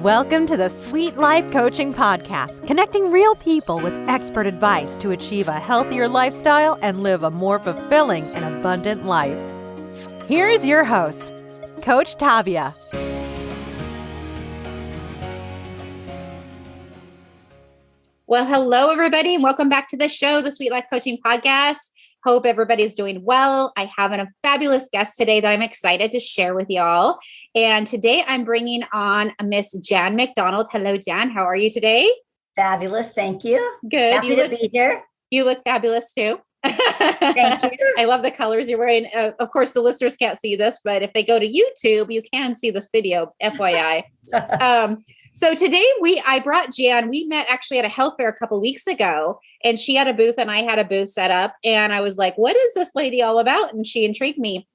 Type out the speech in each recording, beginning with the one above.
Welcome to the Sweet Life Coaching Podcast, connecting real people with expert advice to achieve a healthier lifestyle and live a more fulfilling and abundant life. Here is your host, Coach Tavia. Well, hello, everybody, and welcome back to the show, the Sweet Life Coaching Podcast. Hope everybody's doing well. I have a fabulous guest today that I'm excited to share with y'all. And today I'm bringing on Miss Jan McDonald. Hello, Jan. How are you today? Fabulous. Thank you. Good. Happy to be here. You look fabulous too. Thank you. I love the colors you're wearing. Of course, the listeners can't see this, but if they go to YouTube, you can see this video, FYI. So today I brought Jan. We met actually at a health fair a couple of weeks ago, and she had a booth and I had a booth set up. And I was like, what is this lady all about? And she intrigued me.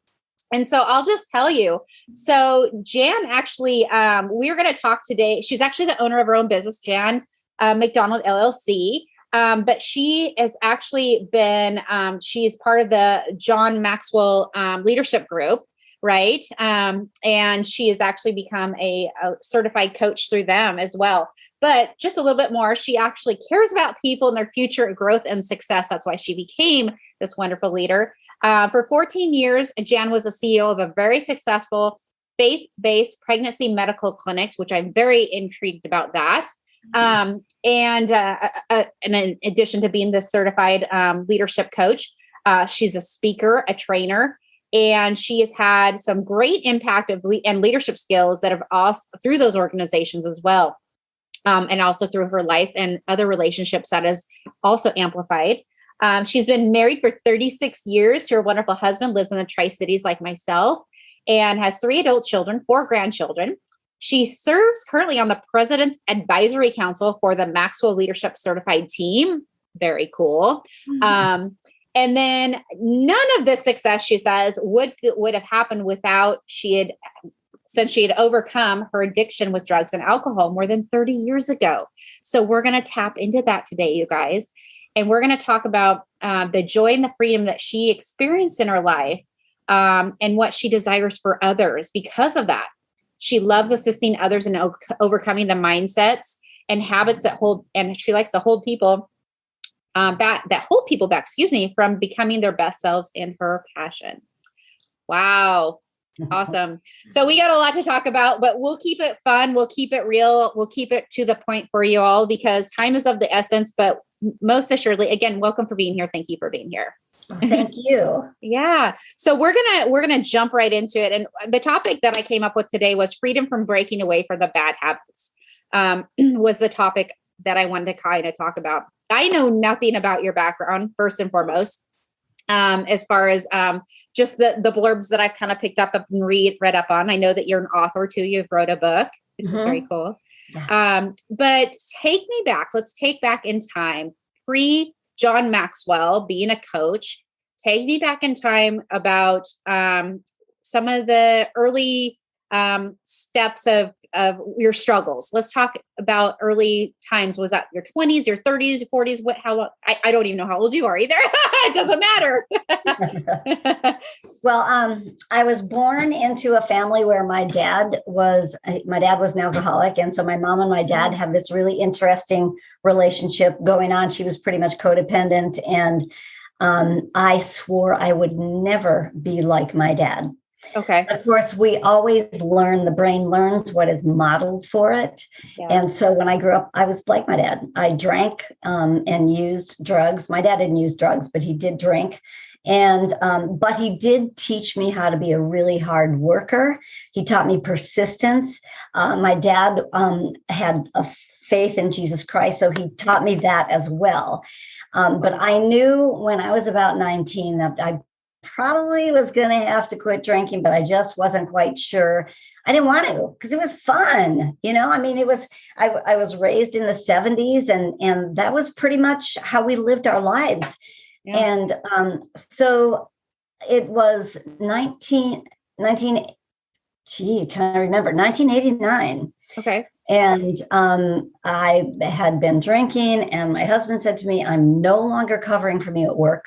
And so I'll just tell you. So Jan actually, we're going to talk today. She's actually the owner of her own business, Jan McDonald LLC. But she has actually been, she's part of the John Maxwell leadership group. Right. And she has actually become a certified coach through them as well. But just a little bit more, she actually cares about people and their future growth and success. That's why she became this wonderful leader. For 14 years, Jan was the CEO of a very successful faith-based pregnancy medical clinics, which I'm very intrigued about that. And in addition to being the certified leadership coach, she's a speaker, a trainer. And she has had some great impact and leadership skills that have also through those organizations as well. And also through her life and other relationships that has also amplified. She's been married for 36 years to her wonderful husband, lives in the Tri-Cities like myself, and has 3 adult children, 4 grandchildren. She serves currently on the President's Advisory Council for the Maxwell Leadership Certified Team. Very cool. Mm-hmm. And then none of this success, she says, would have happened without since she had overcome her addiction with drugs and alcohol more than 30 years ago. So we're going to tap into that today, you guys. And we're going to talk about the joy and the freedom that she experienced in her life and what she desires for others because of that. She loves assisting others in overcoming the mindsets and habits and she likes to hold people back, from becoming their best selves in her passion. Wow. Awesome. So we got a lot to talk about, but we'll keep it fun. We'll keep it real. We'll keep it to the point for you all because time is of the essence, but most assuredly, again, welcome for being here. Thank you for being here. Thank you. Yeah. So we're going to jump right into it. And the topic that I came up with today was freedom from breaking away from the bad habits, was the topic that I wanted to kind of talk about. I know nothing about your background, first and foremost, as far as just the blurbs that I've kind of picked up and read up on. I know that you're an author too. You've wrote a book, which is very cool. Yeah. But take me back. Let's take back in time. Pre-John Maxwell being a coach. Take me back in time about some of the early steps of your struggles. Let's talk about early times. Was that your 20s, your 30s, 40s? How long? I don't even know how old you are either. It doesn't matter. Well, I was born into a family where my dad was an alcoholic. And so my mom and my dad had this really interesting relationship going on. She was pretty much codependent. And I swore I would never be like my dad. Okay. Of course, we always learn, the brain learns what is modeled for it. Yeah. And so when I grew up, I was like my dad. I drank and used drugs. My dad didn't use drugs, but he did drink. And but he did teach me how to be a really hard worker. He taught me persistence. My dad had a faith in Jesus Christ, so he taught me that as well. But I knew when I was about 19 that I probably was going to have to quit drinking, but I just wasn't quite sure. I didn't want to because it was fun. I mean, I was raised in the 70s and that was pretty much how we lived our lives. Yeah. And so it was 1989. Okay. And I had been drinking and my husband said to me, I'm no longer covering for me at work.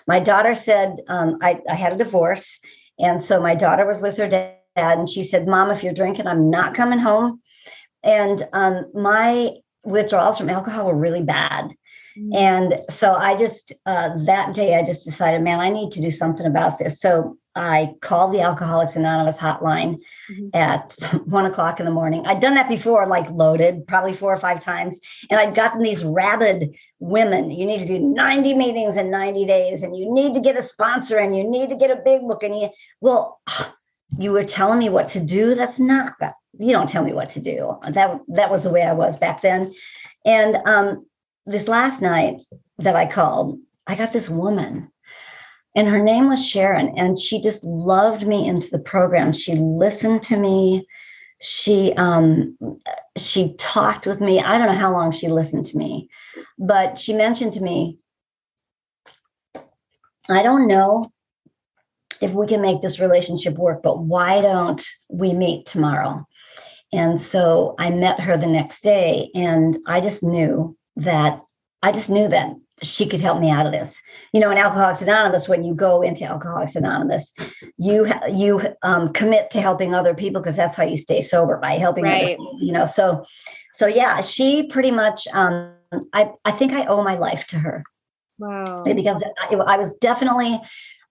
My daughter said, I had a divorce. And so my daughter was with her dad and she said, Mom, if you're drinking, I'm not coming home. And my withdrawals from alcohol were really bad. And so I just, that day, I just decided, man, I need to do something about this. So I called the Alcoholics Anonymous hotline at 1:00 in the morning. I'd done that before, like loaded, probably 4 or 5 times. And I'd gotten these rabid women. You need to do 90 meetings in 90 days, and you need to get a sponsor, and you need to get a big book. And you were telling me what to do. That's not that. You don't tell me what to do. That was the way I was back then. And this last night that I called, I got this woman, and her name was Sharon, and she just loved me into the program. She listened to me. She talked with me. I don't know how long she listened to me, but she mentioned to me, I don't know if we can make this relationship work, but why don't we meet tomorrow? And so I met her the next day, and I just knew that she could help me out of this. In Alcoholics Anonymous, when you go into Alcoholics Anonymous, you commit to helping other people, because that's how you stay sober, by helping other people, So yeah, she pretty much, I think I owe my life to her. Wow. Because I was definitely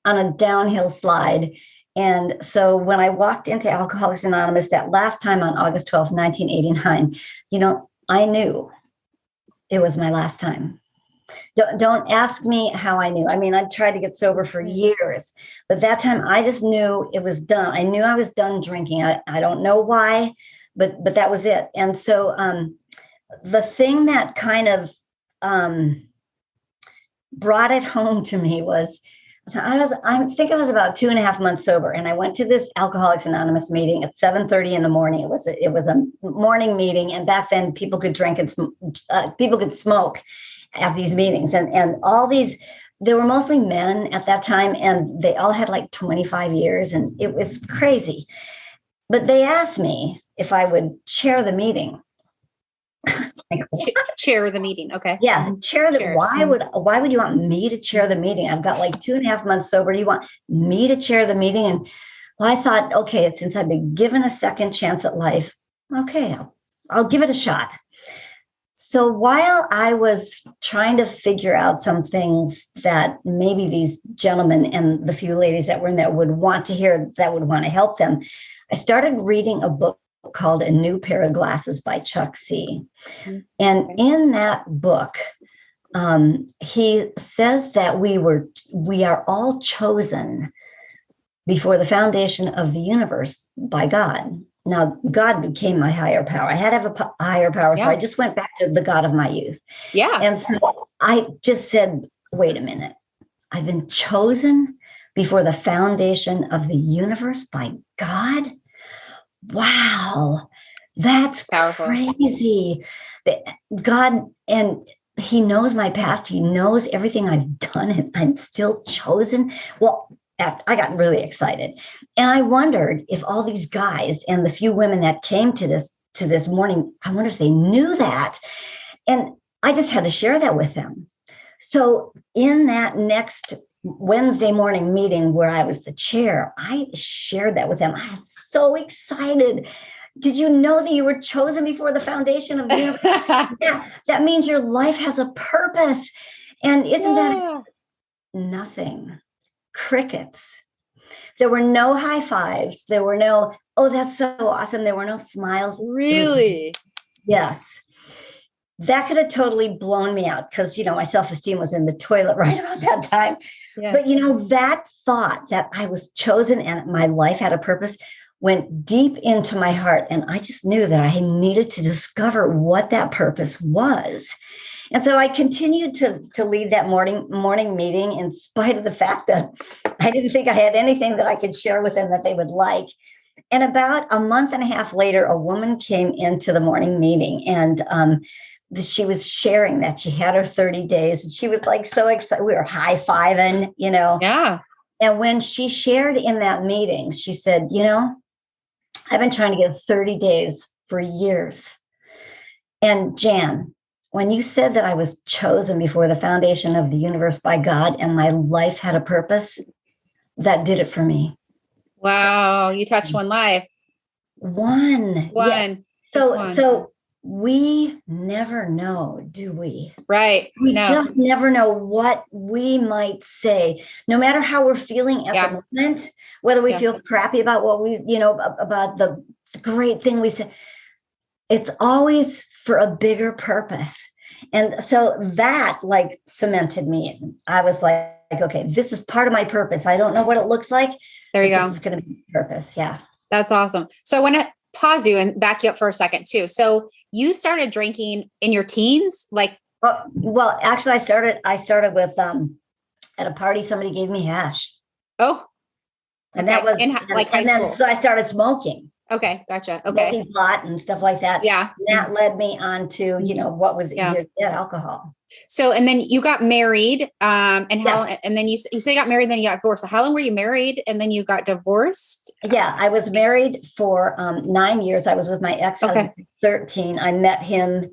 on a downhill slide. And so when I walked into Alcoholics Anonymous that last time on August 12th, 1989, I knew it was my last time. Don't ask me how I knew. I mean, I tried to get sober for years, but that time I just knew it was done. I knew I was done drinking. I don't know why, but that was it. And so the thing that kind of brought it home to me was, I think I was about 2.5 months sober, and I went to this Alcoholics Anonymous meeting at 7:30 in the morning. It was a morning meeting, and back then people could drink and people could smoke at these meetings, and all these, there were mostly men at that time, and they all had like 25 years, and it was crazy. But they asked me if I would chair the meeting. Chair the meeting. Okay. Yeah. Chair. Why would you want me to chair the meeting? I've got like 2.5 months sober. You want me to chair the meeting? And I thought, okay, since I've been given a second chance at life, okay, I'll give it a shot. So while I was trying to figure out some things that maybe these gentlemen and the few ladies that were in there would want to hear, that would want to help them, I started reading a book called A New Pair of Glasses by Chuck C. And in that book, he says that we are all chosen before the foundation of the universe by God. Now, God became my higher power. I had to have a higher power, so I just went back to the God of my youth. Yeah. And so I just said, wait a minute. I've been chosen before the foundation of the universe by God? Wow, that's powerful. Crazy. God, and he knows my past. He knows everything I've done, and I'm still chosen. Well, I got really excited. And I wondered if all these guys and the few women that came to this morning, I wonder if they knew that. And I just had to share that with them. So in that next Wednesday morning meeting where I was the chair, I shared that with them. I was so excited. Did you know that you were chosen before the foundation of the universe? Yeah, that means your life has a purpose. And isn't that nothing? Crickets. There were no high fives. There were no, oh, that's so awesome. There were no smiles. Really? Yes. That could have totally blown me out because, my self-esteem was in the toilet right about that time. Yeah. But, that thought that I was chosen and my life had a purpose went deep into my heart. And I just knew that I needed to discover what that purpose was. And so I continued to lead that morning meeting in spite of the fact that I didn't think I had anything that I could share with them that they would like. And about a month and a half later, a woman came into the morning meeting, and she was sharing that she had her 30 days, and she was like so excited. We were high-fiving, Yeah. And when she shared in that meeting, she said, I've been trying to get 30 days for years. And Jan, when you said that I was chosen before the foundation of the universe by God and my life had a purpose, that did it for me. Wow. You touched one life. One. Yeah. So we never know, do we? Right. We just never know what we might say, no matter how we're feeling at the moment, whether we feel crappy about what we, about the great thing we said. It's always for a bigger purpose. And so that like cemented me in. I was like, okay, this is part of my purpose. I don't know what it looks like. There you go. This is going to be purpose. Yeah. That's awesome. So I want to pause you and back you up for a second too. So you started drinking in your teens, like? Well, actually I started with, at a party, somebody gave me hash. Oh, and that was like high school. So I started smoking. Okay. Gotcha. Okay. Smoking pot and stuff like that. Yeah. And that led me on to, what was easier to get, alcohol. So, and then you got married, and then you say you got married, then you got divorced. So how long were you married? And then you got divorced? Yeah, I was married for 9 years. I was with my ex-husband for 13. I met him.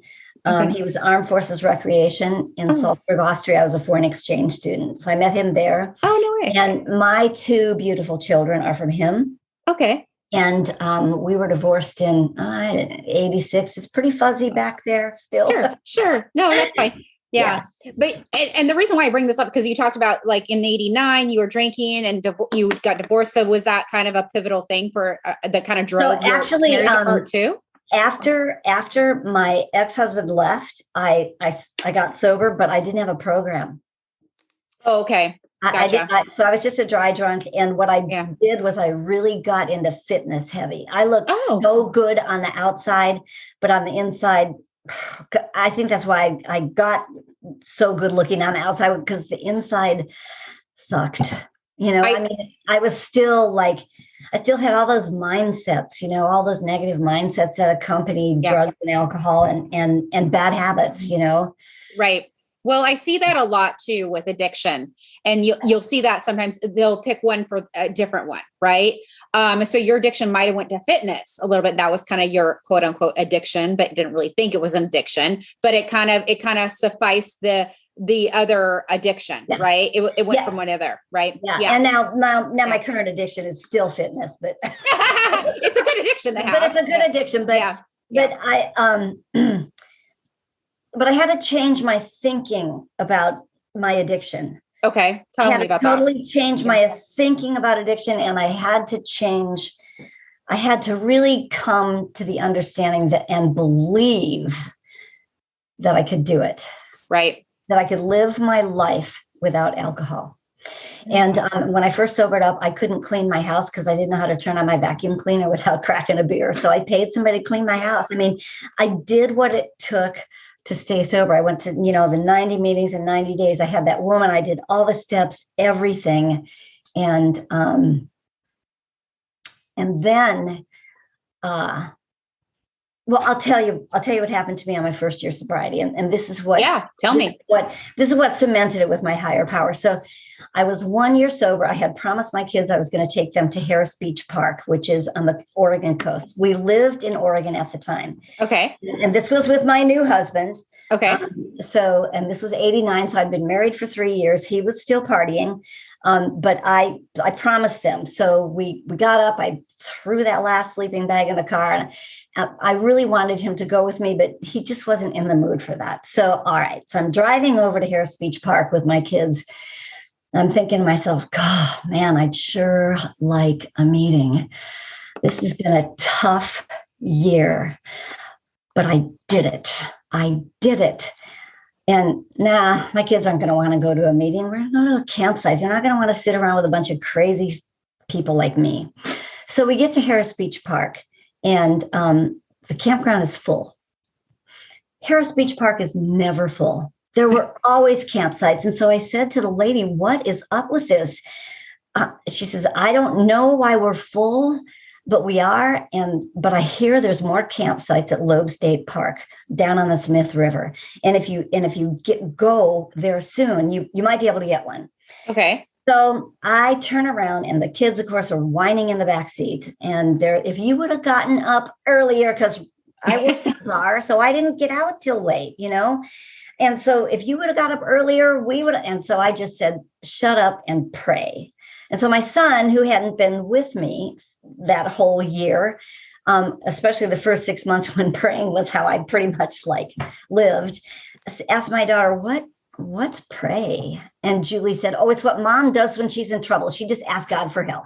He was Armed Forces Recreation in Salzburg, Austria. I was a foreign exchange student. So I met him there. Oh, no way. And my 2 beautiful children are from him. Okay. And we were divorced in 86. It's pretty fuzzy back there still. Sure. No, that's fine. Yeah. But, and the reason why I bring this up, because you talked about like in 89, you were drinking and you got divorced. So was that kind of a pivotal thing for that kind of drove your marriage apart too? After my ex-husband left, I got sober, but I didn't have a program. Oh, okay. Gotcha. So I was just a dry drunk. And what I did was I really got into fitness heavy. I looked so good on the outside, but on the inside, I think that's why I got so good looking on the outside, because the inside sucked. I was still I still had all those mindsets, all those negative mindsets that accompany drugs and alcohol and bad habits, Right. Well, I see that a lot too with addiction, and you'll see that sometimes they'll pick one for a different one. Right. So your addiction might've went to fitness a little bit. That was kind of your quote unquote addiction, but didn't really think it was an addiction, but it kind of sufficed the other addiction, right? It went from one other, right? Yeah. And now my current addiction is still fitness, but it's a good addiction to have. But it's a good addiction. But but I had to change my thinking about my addiction. Okay. Tell me about that. I had to totally change my thinking about addiction, and I had to really come to the understanding and believe that I could do it. Right. That I could live my life without alcohol. And when I first sobered up, I couldn't clean my house because I didn't know how to turn on my vacuum cleaner without cracking a beer. So I paid somebody to clean my house. I mean, I did what it took to stay sober. I went to, the 90 meetings in 90 days. I had that woman. I did all the steps, everything. And then, well, I'll tell you what happened to me on my first year sobriety. And this is what, this is what cemented it with my higher power. So I was 1 year sober. I had promised my kids I was going to take them to Harris Beach Park, which is on the Oregon coast. We lived in Oregon at the time. Okay. And this was with my new husband. Okay. And this was 89. So I'd been married for 3 years. He was still partying. But I promised them. So we got up, I threw that last sleeping bag in the car, and I really wanted him to go with me, but he just wasn't in the mood for that. So, all right. So I'm driving over to Harris Beach Park with my kids. I'm thinking to myself, God, man, I'd sure like a meeting. This has been a tough year, but I did it. And my kids aren't going to want to go to a meeting. We're going to go to a campsite. They're not going to want to sit around with a bunch of crazy people like me. So we get to Harris Beach Park, and the campground is full. Harris Beach Park is never full. There were always campsites. And so I said to the lady, what is up with this? She says, I don't know why we're full, but we are. But I hear there's more campsites at Loeb State Park down on the Smith River. And if you go there soon, you might be able to get one. Okay. So I turn around, and the kids, of course, are whining in the back seat. And if you would have gotten up earlier, because I worked in the car, so I didn't get out till late, And so if you would have got up earlier, we would. And so I just said, shut up and pray. And so my son, who hadn't been with me that whole year, especially the first 6 months when praying was how I pretty much lived. Asked my daughter, what's pray? And Julie said, oh, it's what mom does when she's in trouble. She just asks God for help.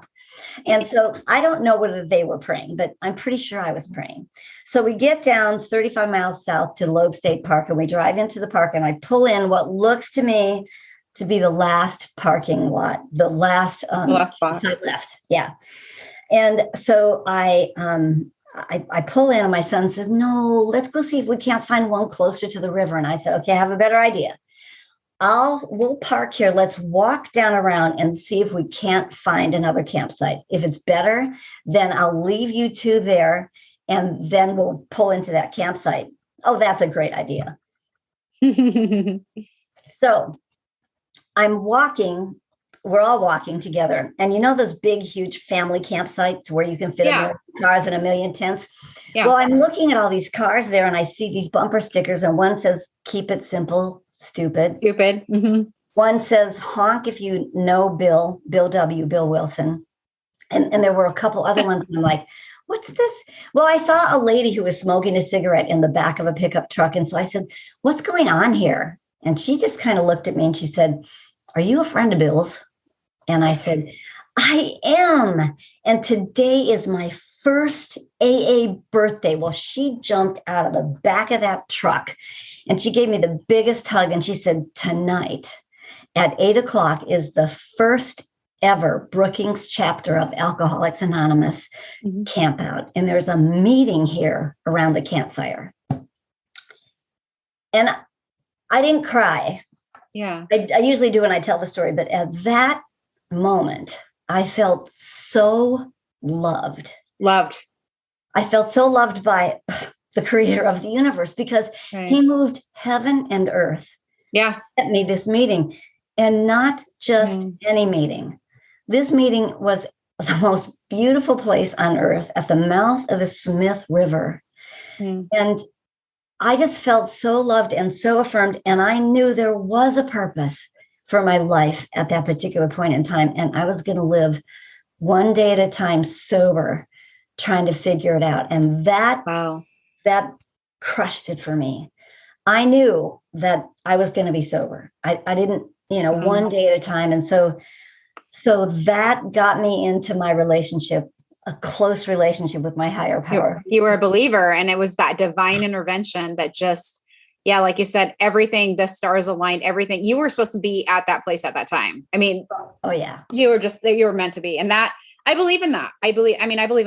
And so I don't know whether they were praying, but I'm pretty sure I was praying. So we get down 35 miles south to Loeb State Park, and we drive into the park, and I pull in what looks to me to be the last parking lot, the last spot left. Yeah. And so I pull in, and my son said, no, let's go see if we can't find one closer to the river. And I said, okay, I have a better idea. We'll park here. Let's walk down around and see if we can't find another campsite. If it's better, then I'll leave you two there, and then we'll pull into that campsite. Oh, that's a great idea. So I'm walking. We're all walking together. And you know those big, huge family campsites where you can fit a million cars and a million tents? Yeah. Well, I'm looking at all these cars there, and I see these bumper stickers, and one says, keep it simple, stupid. Mm-hmm. One says, honk if you know Bill Wilson. And there were a couple other ones. And I'm like, what's this? Well, I saw a lady who was smoking a cigarette in the back of a pickup truck. And so I said, what's going on here? And she just kind of looked at me and she said, are you a friend of Bill's? And I said, I am. And today is my first AA birthday. Well, she jumped out of the back of that truck and she gave me the biggest hug. And she said, tonight at 8:00 is the first ever Brookings chapter of Alcoholics Anonymous camp out. And there's a meeting here around the campfire. And I didn't cry. Yeah. I usually do when I tell the story, but at that moment, I felt so loved. I felt so loved by the creator of the universe because he moved heaven and earth. Yeah. At me this meeting, and not just any meeting. This meeting was the most beautiful place on earth at the mouth of the Smith River. And I just felt so loved and so affirmed. And I knew there was a purpose for my life at that particular point in time. And I was going to live one day at a time, sober, trying to figure it out. And that crushed it for me. I knew that I was going to be sober. I didn't, one day at a time. And so that got me into my relationship, a close relationship with my higher power. You were a believer, and it was that divine intervention that just, like you said, everything, the stars aligned, everything. You were supposed to be at that place at that time. I mean, you were meant to be. And that, I believe in that. I believe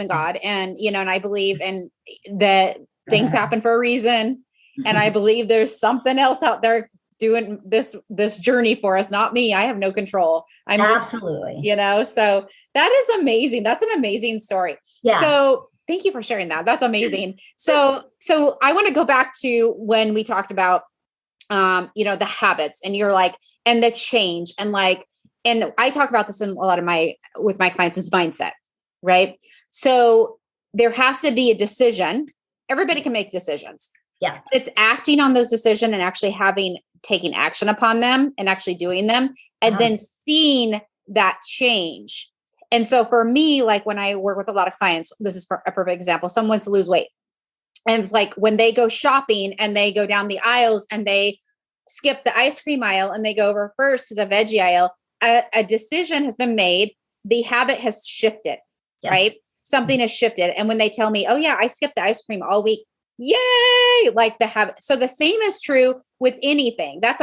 in God, and, and I believe in that things happen for a reason. And I believe there's something else out there doing this journey for us, not me. I have no control. I'm absolutely, so that is amazing. That's an amazing story. Yeah. So thank you for sharing that. That's amazing. So I want to go back to when we talked about, the habits, and you're like, and the change, and I talk about this in a lot of with my clients is mindset, right? So there has to be a decision. Everybody can make decisions. Yeah. It's acting on those decisions and actually taking action upon them and actually doing them, and then seeing that change. And so for me, like when I work with a lot of clients, this is a perfect example. Someone wants to lose weight. And it's like when they go shopping and they go down the aisles and they skip the ice cream aisle and they go over first to the veggie aisle, a decision has been made. The habit has shifted, right? Something has shifted. And when they tell me, oh yeah, I skipped the ice cream all week. Yay! Like the habit. So the same is true with anything. That's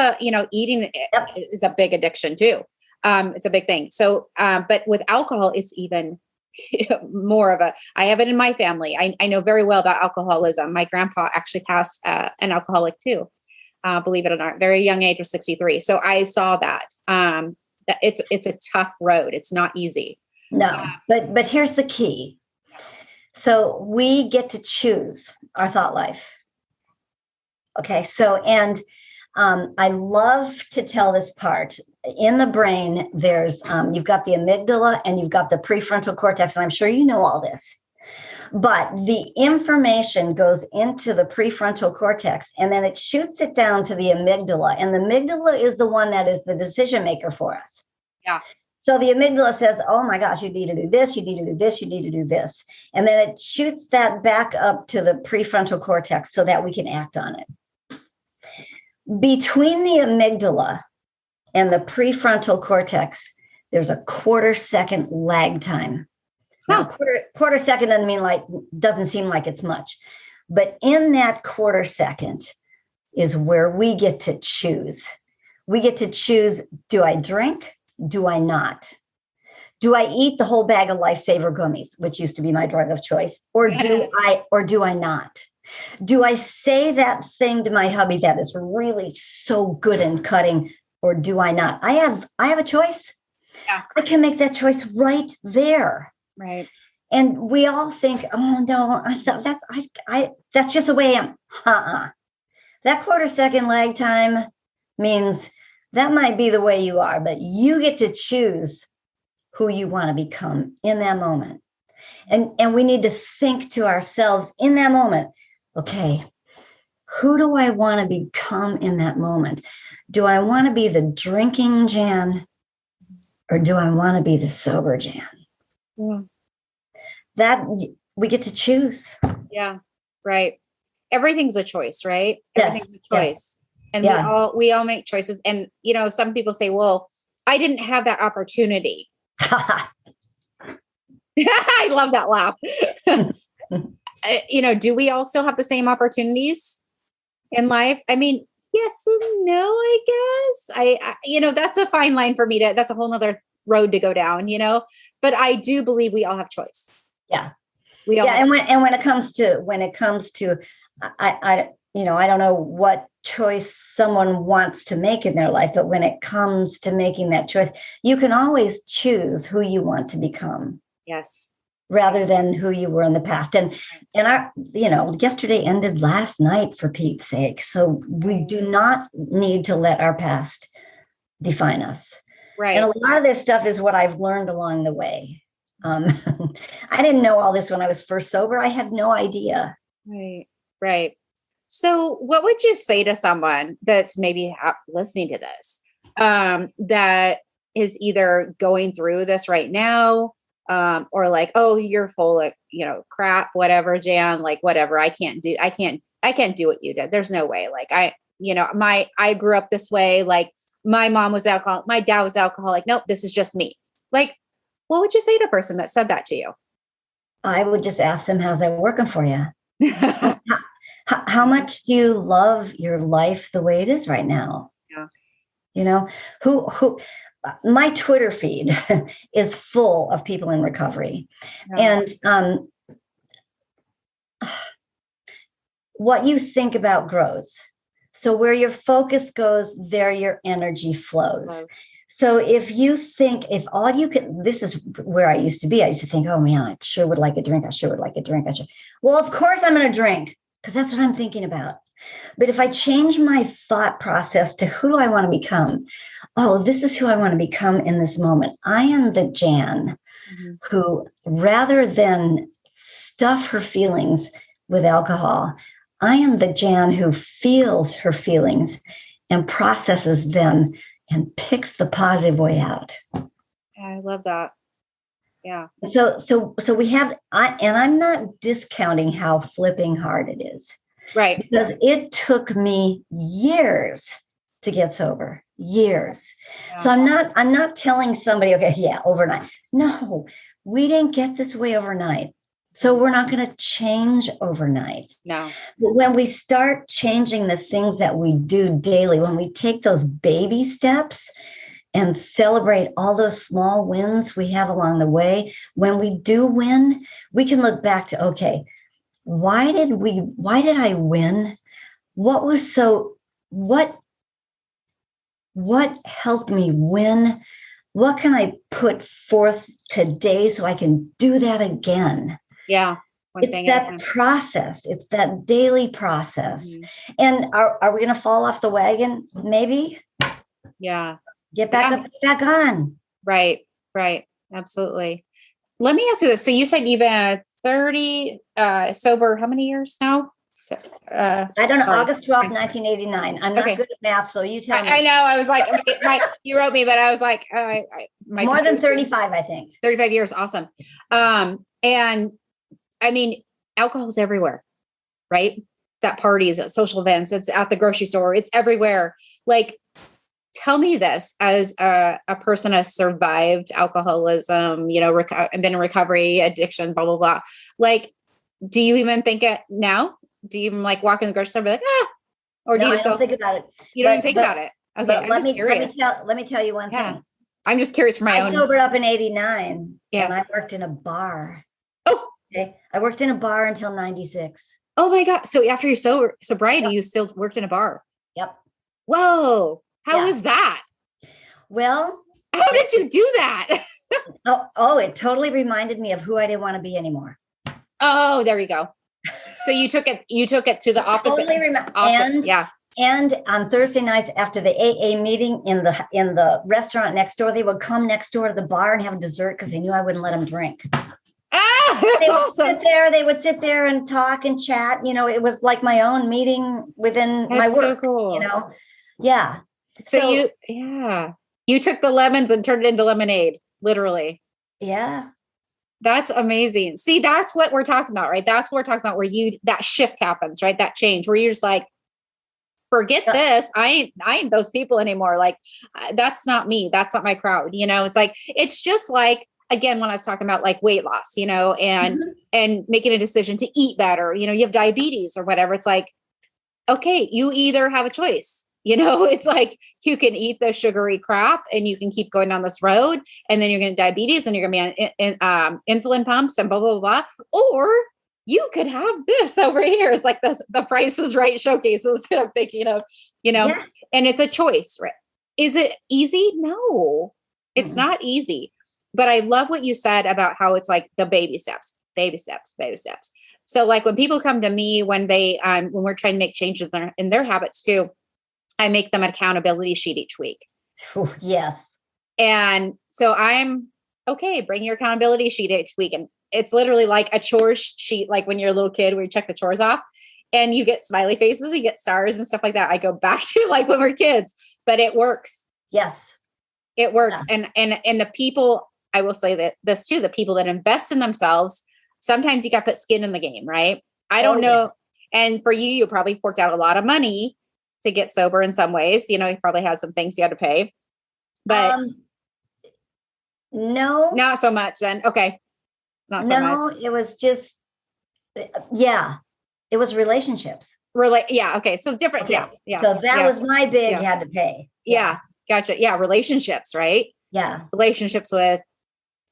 eating is a big addiction too. It's a big thing. So, but with alcohol, it's even more of I have it in my family. I know very well about alcoholism. My grandpa actually passed an alcoholic too, believe it or not, very young age of 63. So I saw that, that it's a tough road. It's not easy. No, but here's the key. So we get to choose our thought life. Okay. So, and I love to tell this part. In the brain, there's, you've got the amygdala and you've got the prefrontal cortex. And I'm sure you know all this. But the information goes into the prefrontal cortex and then it shoots it down to the amygdala. And the amygdala is the one that is the decision maker for us. Yeah. So the amygdala says, oh my gosh, you need to do this, you need to do this, you need to do this. And then it shoots that back up to the prefrontal cortex so that we can act on it. Between the amygdala and the prefrontal cortex, there's a quarter-second lag time. Now, quarter second doesn't seem like it's much, but in that quarter second is where we get to choose. We get to choose, do I drink? Do I not? Do I eat the whole bag of Lifesaver gummies, which used to be my drug of choice, or do I not? Do I say that thing to my hubby that is really so good and cutting, or do I not? I have a choice. Yeah. I can make that choice right there. Right. And we all think, oh no, that's just the way I am. That quarter-second lag time means that might be the way you are, but you get to choose who you want to become in that moment. And we need to think to ourselves in that moment, okay, who do I want to become in that moment? Do I want to be the drinking Jan, or do I want to be the sober Jan? Yeah. That we get to choose. Yeah. Right. Everything's a choice, right? Yes. Everything's a choice. And we all make choices. And, some people say, well, I didn't have that opportunity. I love that laugh. Do we all still have the same opportunities in life? I mean, yes and no, I guess. That's a fine line for me that's a whole nother road to go down, but I do believe we all have choice. Yeah. We all when it comes to, I don't know what choice someone wants to make in their life, but when it comes to making that choice, you can always choose who you want to become. Yes. Rather than who you were in the past. And our, yesterday ended last night, for Pete's sake. So we do not need to let our past define us. Right. And a lot of this stuff is what I've learned along the way. I didn't know all this when I was first sober. I had no idea. Right. Right. So what would you say to someone that's maybe listening to this, that is either going through this right now, or like, oh, you're full of, crap, whatever, Jan, like, whatever, I can't do what you did. There's no way. Like I grew up this way. Like my mom was alcoholic. My dad was alcoholic. Nope. This is just me. Like, what would you say to a person that said that to you? I would just ask them, how's that working for you? How much do you love your life the way it is right now? Yeah. Who my Twitter feed is full of people in recovery. Yeah. And what you think about grows. So where your focus goes, there your energy flows. So if all you can, this is where I used to be. I used to think, oh man, I sure would like a drink. Well, of course I'm going to drink, because that's what I'm thinking about. But if I change my thought process to who do I want to become? Oh, this is who I want to become in this moment. I am the Jan who, rather than stuff her feelings with alcohol, I am the Jan who feels her feelings and processes them and picks the positive way out. I love that. Yeah. So we have, and I'm not discounting how flipping hard it is. Right. Because it took me years to get sober. Years. Yeah. So I'm not telling somebody, okay, yeah, overnight. No, we didn't get this way overnight. So we're not going to change overnight. No. But when we start changing the things that we do daily, when we take those baby steps and celebrate all those small wins we have along the way, when we do win, we can look back to, okay, why did I win? What helped me win? What can I put forth today so I can do that again? Yeah. It's that process. It's that daily process. Mm-hmm. And are we going to fall off the wagon? Maybe. Yeah. Get back up, back on. Right. Right. Absolutely. Let me ask you this. So you said you've been 30 sober, how many years now? So, I don't know. August 12th, 1989. I'm not good at math, so you tell me. I know. I was like, you wrote me, but I was like, more than 35, I think. 35 years. Awesome. And I mean, alcohol's everywhere, right? It's at parties, at social events, it's at the grocery store, it's everywhere. Like, tell me this as a person who survived alcoholism, you know, been in recovery, addiction, blah, blah, blah. Like, do you even think it now? Do you even like walk in the grocery store and be like, or do you just don't think about it? You don't even think about it. Okay. I'm just curious. Let me tell you one thing. I'm just curious for my own. I sobered up in 89 and I worked in a bar. Oh, okay. I worked in a bar until 96. Oh my God. So after your sobriety, you still worked in a bar. Yep. Whoa. How was that? Well, how did you do that? It totally reminded me of who I didn't want to be anymore. Oh, there you go. So you took it to the opposite. Totally And on Thursday nights after the AA meeting in the restaurant next door, they would come next door to the bar and have a dessert because they knew I wouldn't let them drink. That's awesome. They would sit there and talk and chat. You know, it was like my own meeting within my work. So cool. You know, yeah. So you took the lemons and turned it into lemonade, literally. Yeah. That's amazing. See, that's what we're talking about, right? That's what we're talking about where that shift happens, right? That change where you're just like, forget this. I ain't those people anymore. Like, that's not me. That's not my crowd. You know, it's just like, again, when I was talking about like weight loss, you know, and making a decision to eat better, you know, you have diabetes or whatever. It's like, okay, you either have a choice. You know, it's like you can eat the sugary crap and you can keep going down this road and then you're going to diabetes and you're going to be on insulin pumps and blah, blah, blah. Or you could have this over here. It's like the Price is Right showcases that I'm thinking of, you know, and it's a choice, right? Is it easy? No, it's not easy. But I love what you said about how it's like the baby steps. So like when people come to me, when we're trying to make changes in their habits too, I make them an accountability sheet each week. Oh, yes. And so I'm okay, bring your accountability sheet each week. And it's literally like a chores sheet, like when you're a little kid where you check the chores off and you get smiley faces, you get stars and stuff like that. I go back to like when we're kids, but it works. Yes. It works. Yeah. And the people, I will say that this too, the people that invest in themselves, sometimes you got to put skin in the game, right? I don't know. Yeah. And for you probably forked out a lot of money to get sober in some ways. You know, you probably had some things you had to pay, but no, not so much then. Okay. Not so much. No, it was just, it was relationships. Yeah. Okay. So different. Okay. Yeah. So that was my big had to pay. Yeah. Gotcha. Yeah. Relationships, right? Yeah. Relationships with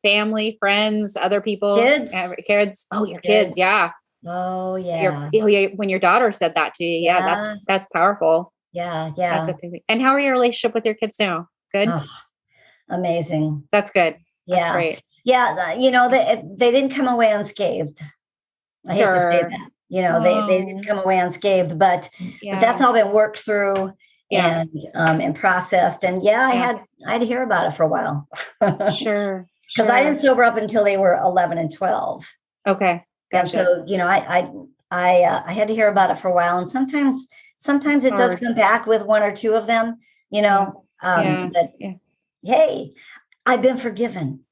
family, friends, other people, kids. Oh, your kids. Yeah. Oh yeah. When your daughter said that to you. Yeah. That's powerful. Yeah. Yeah. That's a big thing. And how are your relationship with your kids now? Good. Oh, amazing. That's good. That's great. Yeah. You know, they didn't come away unscathed. I hate to say that, you know, they didn't come away unscathed, but that's all been worked through and processed. And I had to hear about it for a while. Sure. Because I didn't sober up until they were 11 and 12. Okay. Gotcha. And so, you know, I had to hear about it for a while. And sometimes it does come back with one or two of them, you know, but hey, I've been forgiven.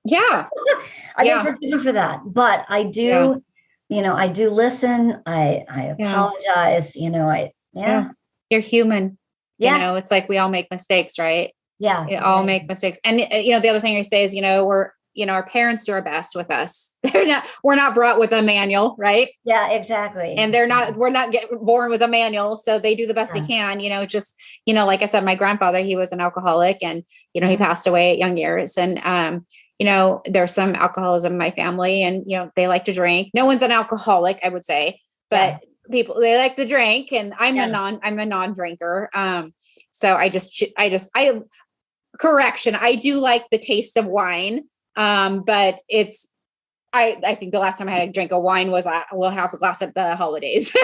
Yeah. I've been forgiven for that. But I do, you know, I do listen. I apologize, you know, You're human. You know, it's like we all make mistakes, right? Yeah. We all make mistakes. And, you know, the other thing I say is, you know, our parents do our best with us. We're not brought with a manual, right? Yeah, exactly. And we're not born with a manual. So they do the best they can, you know, just, you know, like I said, my grandfather, he was an alcoholic and, you know, he passed away at young years. And, you know, there's some alcoholism in my family and, you know, they like to drink. No one's an alcoholic, I would say, but people, they like to drink and I'm a non-drinker. So correction. I do like the taste of wine. But I think the last time I had a drink of wine was we'll have a glass at the holidays.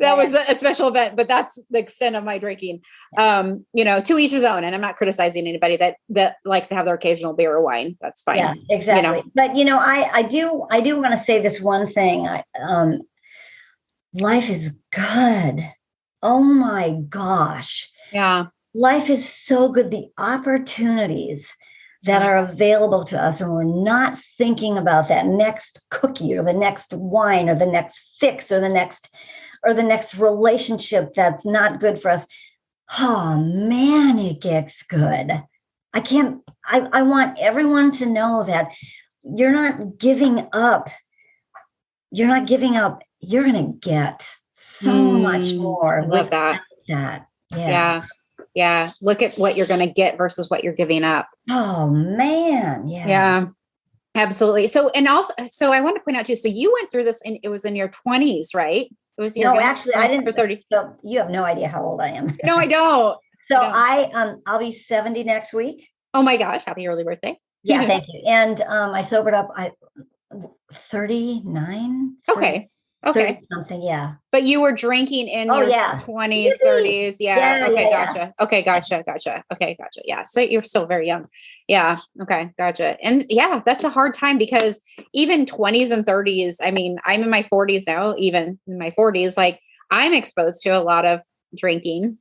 That was a special event, but that's the extent of my drinking. You know, to each his own. And I'm not criticizing anybody that likes to have their occasional beer or wine. That's fine. Yeah, exactly. You know? But you know, I do want to say this one thing. life is good. Oh my gosh. Yeah. Life is so good. The opportunities that are available to us when we're not thinking about that next cookie or the next wine or the next fix or the next relationship that's not good for us. Oh man, it gets good. I want everyone to know that you're not giving up. You're not giving up. You're going to get so much more. I love that. Yes. Yeah. Yeah. Look at what you're going to get versus what you're giving up. Oh man. Yeah. Yeah. Absolutely. So, and also, so I want to point out too, so you went through this and it was in your 20s, right? It was your actually I didn't. For 30. So you have no idea how old I am. No, I don't. So I'll be 70 next week. Oh my gosh. Happy early birthday. Yeah. Thank you. And I sobered up 39. Okay. 30 something. Yeah. But you were drinking in your 20s, 30s. Yeah. Okay. Gotcha. Yeah. Okay. Gotcha. Okay. Gotcha. Yeah. So you're still very young. Yeah. Okay. Gotcha. And yeah, that's a hard time because even 20s and 30s, I mean, I'm in my 40s now, even in my 40s, like I'm exposed to a lot of drinking,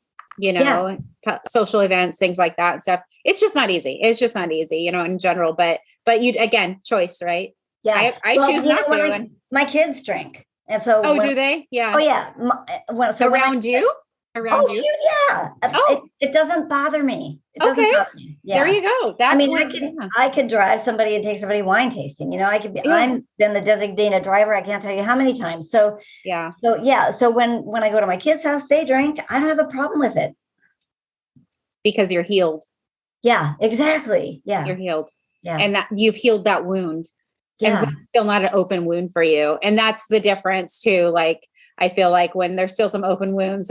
social events, things like that and stuff. It's just not easy. It's just not easy, in general, but you, again, choice, right? Yeah. I choose not to. My kids drink. And so, do they? Yeah. Oh yeah. Around you? Around you? Yeah. It doesn't bother me. It doesn't bother me. Yeah. There you go. I could drive somebody and take somebody wine tasting. I could be. I've been the designated driver. I can't tell you how many times. So yeah. So when I go to my kids' house, they drink. I don't have a problem with it because you're healed. Yeah. Exactly. Yeah. You're healed. Yeah. And that you've healed that wound. Yeah. And so it's still not an open wound for you. And that's the difference too. Like, I feel like when there's still some open wounds,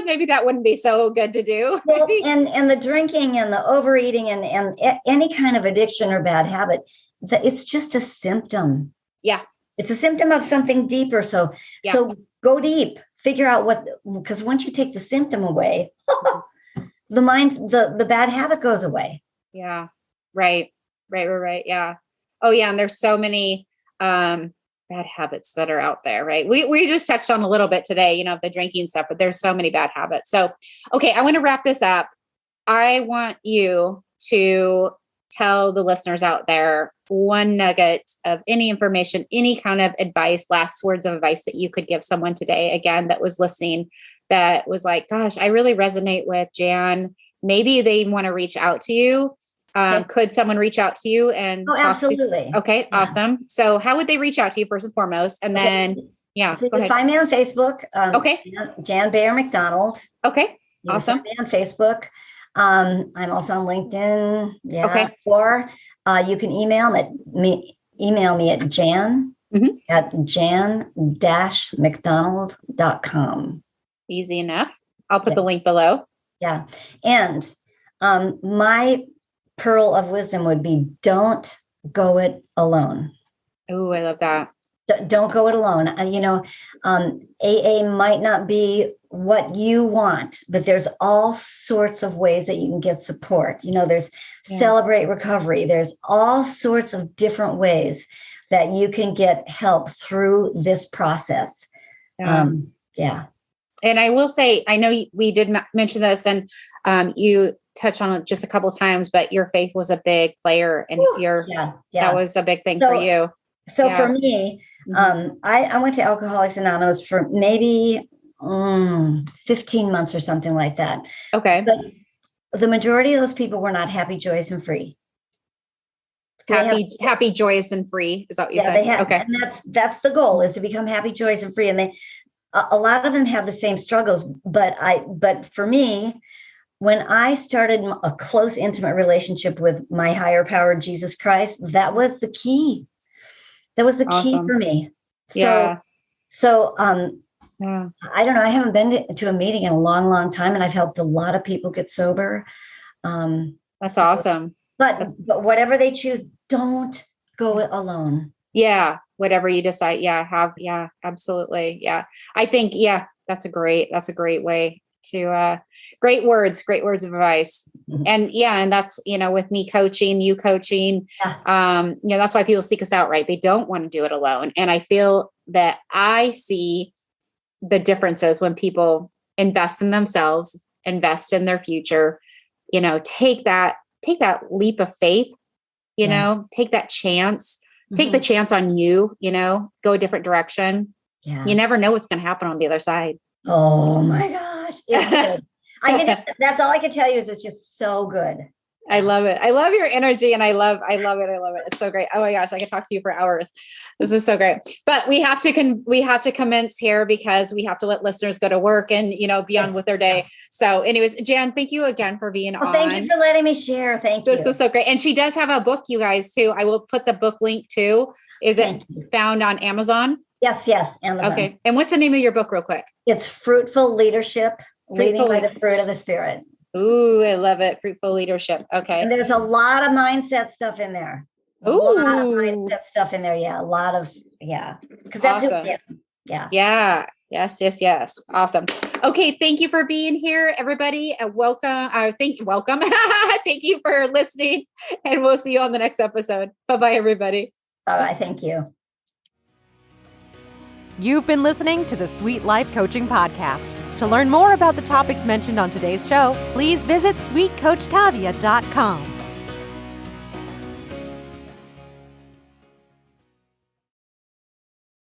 maybe that wouldn't be so good to do. Well, and the drinking and the overeating and any kind of addiction or bad habit, it's just a symptom. Yeah. It's a symptom of something deeper. So go deep, figure out because once you take the symptom away, the bad habit goes away. Yeah. Right. Yeah. Oh yeah. And there's so many bad habits that are out there, right? We just touched on a little bit today, the drinking stuff, but there's so many bad habits. So, okay, I want to wrap this up. I want you to tell the listeners out there one nugget of any information, any kind of advice, last words of advice that you could give someone today, again, that was listening, that was like, gosh, I really resonate with Jan. Maybe they want to reach out to you. Could someone reach out to you and talk absolutely. Okay, yeah. Awesome. So how would they reach out to you first and foremost? And then, so go ahead. Find me on Facebook. Jan McDonald. Okay, awesome. Find me on Facebook. I'm also on LinkedIn. Yeah. Okay. Or you can email me at Jan at jan-mcdonald.com. Easy enough. I'll put the link below. Yeah. And my pearl of wisdom would be don't go it alone. Oh, I love that. Don't go it alone. AA might not be what you want, but there's all sorts of ways that you can get support. There's Celebrate Recovery. There's all sorts of different ways that you can get help through this process. And I will say, I know we did mention this and you touch on it just a couple of times, but your faith was a big player and that was a big thing for you. So for me, I went to Alcoholics Anonymous for maybe 15 months or something like that. Okay. But the majority of those people were not happy, joyous, and free. Happy, joyous, and free. Is that what you said? Okay. And that's the goal, is to become happy, joyous, and free. And a lot of them have the same struggles, but for me, when I started a close, intimate relationship with my higher power, Jesus Christ, that was the key. That was the key for me. So I don't know. I haven't been to a meeting in a long, long time, and I've helped a lot of people get sober. That's awesome. But whatever they choose, don't go it alone. Yeah. Whatever you decide. Yeah. Absolutely. Yeah. I think, that's a great way to, great words of advice. And and that's, with me coaching, you coaching, that's why people seek us out, right? They don't want to do it alone. And I feel that I see the difference is when people invest in themselves, invest in their future, take that leap of faith, take that chance, take the chance on you, go a different direction. Yeah. You never know what's going to happen on the other side. Oh my gosh. It's good. That's all I can tell you is it's just so good. I love it. I love your energy and I love it. It's so great. Oh my gosh, I could talk to you for hours. This is so great. But we have to commence here because we have to let listeners go to work and, be on with their day. So anyways, Jan, thank you again for being on. Thank you for letting me share. Thank you. This is so great. And she does have a book, you guys, too. I will put the book link too. Is it found on Amazon? Yes. Amazon. Okay. And what's the name of your book real quick? It's Fruitful Leadership, Leading by the Fruit of the Spirit. Ooh, I love it. Fruitful leadership. Okay. And there's a lot of mindset stuff in there. A lot of mindset stuff in there. Yeah. A lot of, because that's awesome. Yeah. Yes. Awesome. Okay. Thank you for being here, everybody. Welcome. Welcome. Thank you for listening, and we'll see you on the next episode. Bye-bye, everybody. Bye-bye. Thank you. You've been listening to the Sweet Life Coaching Podcast. To learn more about the topics mentioned on today's show, please visit sweetcoachtavia.com.